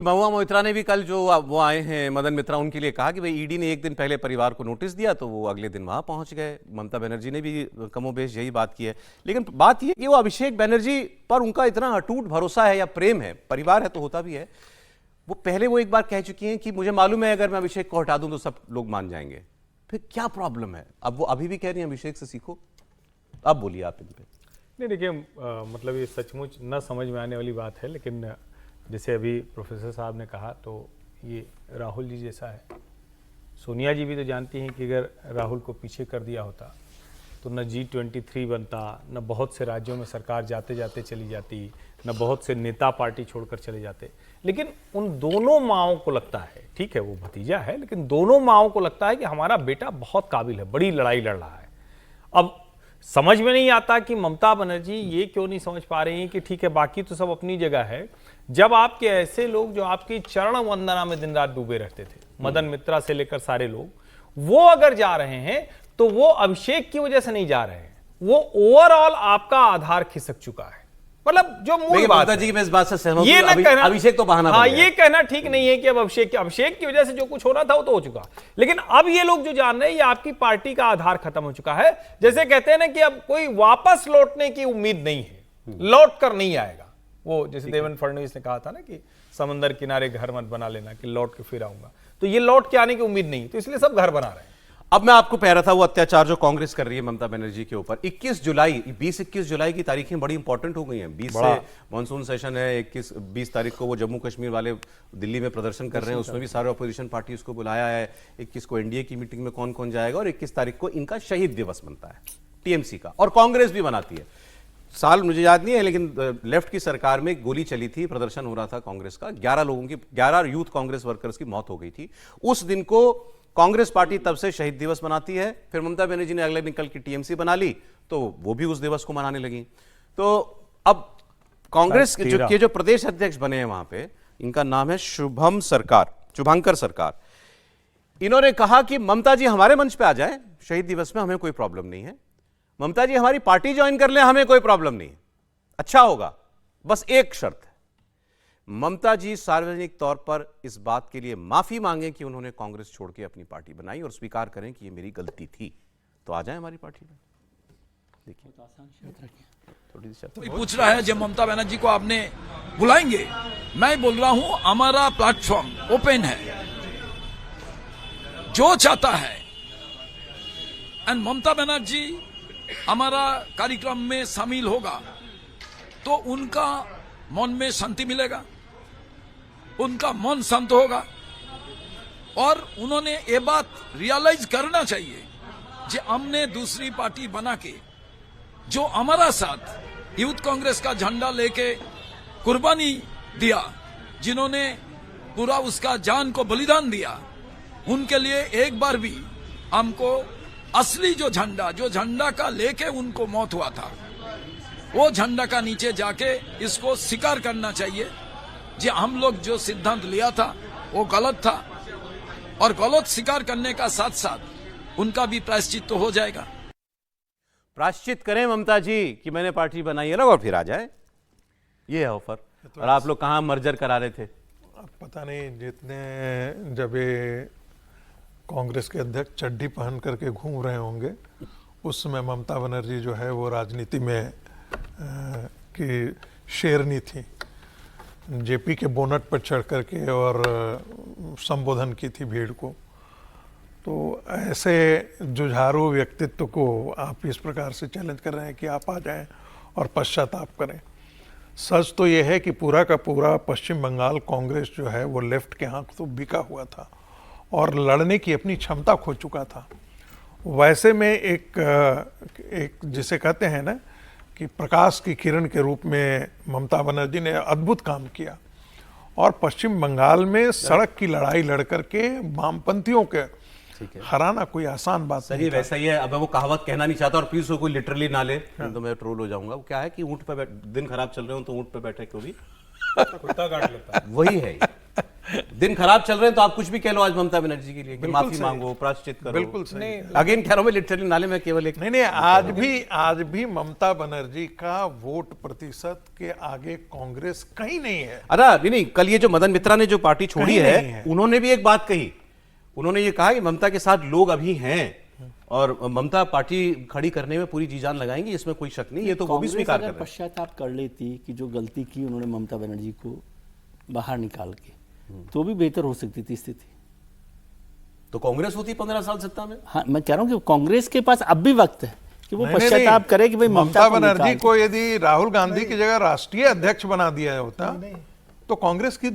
महुआ मोइत्रा ने भी कल जो वो आए हैं मदन मित्रा, उनके लिए कहा कि भाई ईडी ने एक दिन पहले परिवार को नोटिस दिया तो वो अगले दिन वहां पहुंच गए। ममता बनर्जी ने भी कमोबेश यही बात की है। लेकिन बात ये कि वो अभिषेक बनर्जी पर उनका इतना अटूट भरोसा है या प्रेम है, परिवार है तो होता भी है। वो पहले वो एक बार कह चुकी हैं कि मुझे मालूम है अगर मैं अभिषेक को हटा दूं तो सब लोग मान जाएंगे। फिर क्या प्रॉब्लम है? अब वो अभी भी कह रही हैं अभिषेक से सीखो। अब बोलिए आप इन पे। नहीं देखिए, मतलब ये सचमुच न समझ में आने वाली बात है, लेकिन जैसे अभी प्रोफेसर साहब ने कहा तो ये राहुल जी जैसा है। सोनिया जी भी तो जानती हैं कि अगर राहुल को पीछे कर दिया होता तो न G23 बनता, न बहुत से राज्यों में सरकार जाते जाते चली जाती, न बहुत से नेता पार्टी छोड़कर चले जाते। लेकिन उन दोनों माओं को लगता है, ठीक है वो भतीजा है, लेकिन दोनों माओं को लगता है कि हमारा बेटा बहुत काबिल है, बड़ी लड़ाई लड़ रहा है। अब समझ में नहीं आता कि ममता बनर्जी ये क्यों नहीं समझ पा रही हैं कि ठीक है बाकी तो सब अपनी जगह है। जब आपके ऐसे लोग जो आपकी चरण वंदना में दिन रात डूबे रहते थे, मदन मित्रा से लेकर सारे लोग, वो अगर जा रहे हैं तो वो अभिषेक की वजह से नहीं जा रहे हैं, वो ओवरऑल आपका आधार खिसक चुका है। मतलब जो मूल बात जी मैं इस बात से सहमत ये ना कहना, अभिषेक तो बहाना हाँ ये कहना ठीक नहीं है कि अब अभिषेक की वजह से जो कुछ होना था वो तो हो चुका। लेकिन अब ये लोग जो जान रहे हैं ये आपकी पार्टी का आधार खत्म हो चुका है। जैसे कहते हैं ना कि अब कोई वापस लौटने की उम्मीद नहीं है, लौट कर नहीं आएगा। वो जैसे देवेंद्र फडणवीस ने कहा था ना कि समंदर किनारे घर मत बना लेना कि लौट के फिर आऊंगा, तो ये लौट के आने की उम्मीद नहीं, तो इसलिए सब घर बना रहे हैं। अब मैं आपको कह रहा था वो अत्याचार जो कांग्रेस कर रही है ममता बनर्जी के ऊपर, 20-21 जुलाई की तारीखें बड़ी इंपॉर्टेंट हो गई हैं। 20 से मानसून सेशन है, 20 तारीख को वो जम्मू कश्मीर वाले दिल्ली में प्रदर्शन कर रहे हैं, उसमें भी सारे अपोजिशन पार्टी उसको बुलाया है। 21 को एनडीए की मीटिंग में कौन कौन जाएगा, और 21 तारीख को इनका शहीद दिवस बनता है टीएमसी का, और कांग्रेस भी मनाती है। साल मुझे याद नहीं है, लेकिन लेफ्ट की सरकार में गोली चली थी, प्रदर्शन हो रहा था कांग्रेस का, 11 यूथ कांग्रेस वर्कर्स की मौत हो गई थी। उस दिन को कांग्रेस पार्टी तब से शहीद दिवस मनाती है। फिर ममता बनर्जी ने अगले दिन कल की टीएमसी बना ली तो वो भी उस दिवस को मनाने लगी। तो अब कांग्रेस के जो प्रदेश अध्यक्ष बने हैं वहां पे, इनका नाम है शुभंकर सरकार। इन्होंने कहा कि ममता जी हमारे मंच पे आ जाए शहीद दिवस में, हमें कोई प्रॉब्लम नहीं है। ममता जी हमारी पार्टी ज्वाइन कर ले, हमें कोई प्रॉब्लम नहीं है, अच्छा होगा, बस एक शर्त है, ममता जी सार्वजनिक तौर पर इस बात के लिए माफी मांगे कि उन्होंने कांग्रेस छोड़ के अपनी पार्टी बनाई, और स्वीकार करें कि ये मेरी गलती थी, तो आ जाए हमारी पार्टी में। देखिए थोड़ी सी कोई पूछ रहा है जब ममता बनर्जी को आपने बुलाएंगे, मैं बोल रहा हूं हमारा प्लेटफॉर्म ओपन है, जो चाहता है, एंड ममता बनर्जी हमारा कार्यक्रम में शामिल होगा तो उनका मन में शांति मिलेगा, उनका मन शांत होगा, और उन्होंने ये बात रियलाइज करना चाहिए कि हमने दूसरी पार्टी बना के जो हमारा साथ यूथ कांग्रेस का झंडा लेके कुर्बानी दिया, जिन्होंने पूरा उसका जान को बलिदान दिया, उनके लिए एक बार भी हमको असली जो झंडा का लेके उनको मौत हुआ था, वो झंडा का नीचे जाके इसको स्वीकार करना चाहिए जी हम लोग जो सिद्धांत लिया था वो गलत था, और गलत स्वीकार करने का साथ साथ उनका भी प्रायश्चित तो हो जाएगा। प्रायश्चित करें ममता जी कि मैंने पार्टी बनाई है ना, और फिर आ जाए, ये है ऑफर। तो और आप लोग कहां मर्जर करा रहे थे? पता नहीं, जितने जब ये कांग्रेस के अध्यक्ष चड्डी पहन करके घूम रहे होंगे उस समय ममता बनर्जी जो है वो राजनीति में की शेरनी थी, जेपी के बोनट पर चढ़ करके और संबोधन की थी भीड़ को। तो ऐसे जुझारू व्यक्तित्व को आप इस प्रकार से चैलेंज कर रहे हैं कि आप आ जाएं और पश्चाताप करें। सच तो ये है कि पूरा का पूरा पश्चिम बंगाल कांग्रेस जो है वो लेफ्ट के हाथ तो बिका हुआ था और लड़ने की अपनी क्षमता खो चुका था। वैसे में एक जिसे कहते हैं ना कि प्रकाश की किरण के रूप में ममता बनर्जी ने अद्भुत काम किया, और पश्चिम बंगाल में सड़क की लड़ाई लड़ करके वामपंथियों के हराना कोई आसान बात सही नहीं। वैसा ही है। अब मैं वो कहावत कहना नहीं चाहता और प्लीज कोई लिटरली ना ले, तो मैं ट्रोल हो जाऊंगा। वो क्या है कि ऊंट पे दिन खराब चल रहे हो तो ऊंट पे बैठे क्यों भी कुत्ता काट लेता है, वही है। दिन खराब चल रहे हैं तो आप कुछ भी कह लो आज ममता बनर्जी के लिए कि बिल्कुल माफी सही। मांगो, प्रायश्चित करो। बिल्कुल सही। अगेन कह रहा हूं मैं, लिटरली नाले में केवल एक नहीं, आज भी ममता बनर्जी का वोट प्रतिशत के आगे कांग्रेस कहीं नहीं है। अरे नहीं, कल ये जो मदन मित्रा ने जो पार्टी छोड़ी कहीं नहीं है, है। उन्होंने भी एक बात कही। उन्होंने ये कहा कि ममता के साथ लोग अभी हैं और ममता पार्टी खड़ी करने में पूरी जी जान लगाएंगी, इसमें कोई शक नहीं। ये तो वो भी कांग्रेस स्वीकार कर अगर रहे हैं। पश्चाताप कर लेती कि जो गलती की उन्होंने ममता बनर्जी को बाहर निकाल के, तो भी बेहतर हो सकती थी स्थिति। तो कांग्रेस होती 15 साल सत्ता में। हाँ, मैं कह रहा हूँ कि कांग्रेस के पास अब भी वक्त है कि वो नहीं, नहीं, पश्चाताप नहीं। करे कि भाई ममता को बनर्जी निकाल को यदि राहुल गांधी की जगह राष्ट्रीय अध्यक्ष बना दिया होता तो कांग्रेस की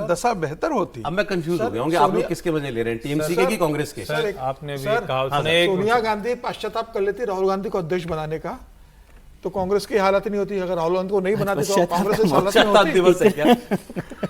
दशा बेहतर होती। अब मैं कंफ्यूज हो गया हूँ कि आप लोग किसके वजह ले रहे हैं, टीएमसी के कि कांग्रेस के? सर आपने भी सर, कहा, हाँ, उसने एक सोनिया गांधी पश्चाताप कर लेती राहुल गांधी को अध्यक्ष बनाने का, तो कांग्रेस की हालत नहीं होती। अगर राहुल गांधी को नहीं बनाती तो कांग्रेस इस हालत में पश्चाताप होती। दिवस है क्या?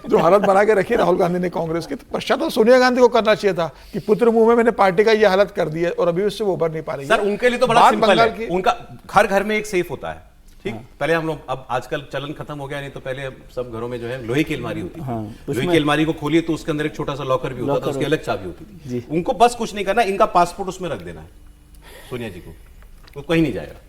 जो हालत बना के रखी राहुल गांधी ने कांग्रेस की, तो पश्चाताप सोनिया गांधी को करना चाहिए था कि पुत्र मुंह में मैंने पार्टी का ये हालत कर दी है और अभी उससे वो उभर नहीं पा रही है। सर उनके लिए तो बड़ा बात सिंपल बंगाल है, की- उनका हर घर में एक सेफ होता है। ठीक, पहले हम लोग, अब आजकल चलन खत्म हो गया, नहीं तो पहले सब घरों में जो है लोहे की अलमारी होती थी। लोहे की अलमारी को खोलिए तो उसके अंदर एक छोटा सा लॉकर भी होता था, उसकी अलग चाबी होती थी। उनको बस कुछ नहीं करना, इनका पासपोर्ट उसमें रख देना है सोनिया जी को, वो कहीं नहीं जाएगा।